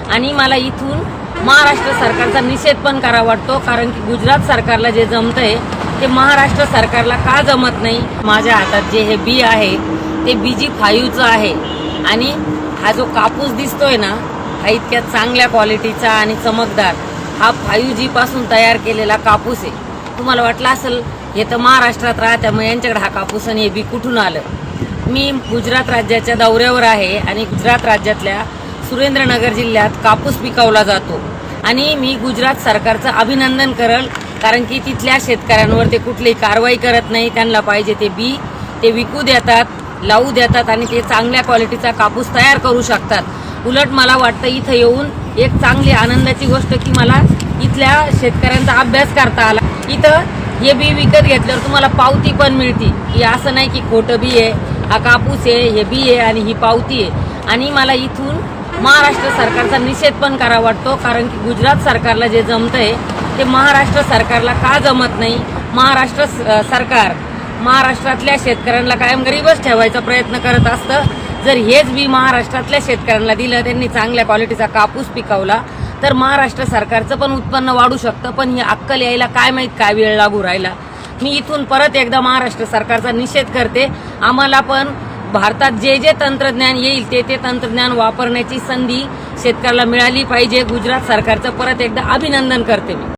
आणि मला इथून महाराष्ट्र सरकारचा निषेध पण करावा वाटतो, कारण की गुजरात सरकारला जे जमतंय ते महाराष्ट्र सरकारला का जमत नाही। माझ्या हातात जे हे बी आहे ते BG5चं आहे आणि हा जो कापूस दिसतोय ना हा इतक्या चांगल्या क्वालिटीचा आणि चमकदार हा 5G पासून तयार केलेला कापूस आहे। तुम्हाला वाटलं असेल हे तर महाराष्ट्रात राहत्यामुळे यांच्याकडे हा कापूस आणि हे बी कुठून आलं। मी गुजरात राज्याच्या दौऱ्यावर आहे आणि गुजरात राज्यातल्या सुरेंद्रनगर जिल्ह्यात कापूस पिकवला जातो आणि मी गुजरात सरकारचं अभिनंदन करेल, कारण की तिथल्या शेतकऱ्यांवर ते कुठलीही कारवाई करत नाही। त्यांना पाहिजे ते बी ते विकू देतात, लावू देतात आणि ते चांगल्या क्वालिटीचा कापूस तयार करू शकतात। उलट मला वाटतं इथं येऊन एक चांगली आनंदाची गोष्ट की मला इथल्या शेतकऱ्यांचा अभ्यास करता आला। इथं हे बी विकत घेतल्यावर तुम्हाला पावती पण मिळते की असं नाही की खोटं बी आहे, हा कापूस आहे, हे बी आहे आणि ही पावती आहे। आणि मला इथून महाराष्ट्र सरकारचा निषेध पण करावा वाटतो, कारण की गुजरात सरकारला जे जमतंय ते महाराष्ट्र सरकारला का जमत नाही। महाराष्ट्र सरकार महाराष्ट्रातल्या शेतकऱ्यांना कायम गरीबच ठेवायचा प्रयत्न करत असतं। जर हेच बी महाराष्ट्रातल्या शेतकऱ्यांना दिलं, त्यांनी चांगल्या क्वालिटीचा कापूस पिकवला तर महाराष्ट्र सरकारचं पण उत्पन्न वाढू शकतं। पण ही अक्कल यायला काय माहीत काय वेळ लागू राहिला। मी इथून परत एकदा महाराष्ट्र सरकारचा निषेध करते। आम्हाला पण भारतात जे जे तंत्रज्ञान येईल ते तंत्रज्ञान वापरण्याची संधी शेतकऱ्याला मिळाली पाहिजे। गुजरात सरकारचं परत एकदा अभिनंदन करते मी।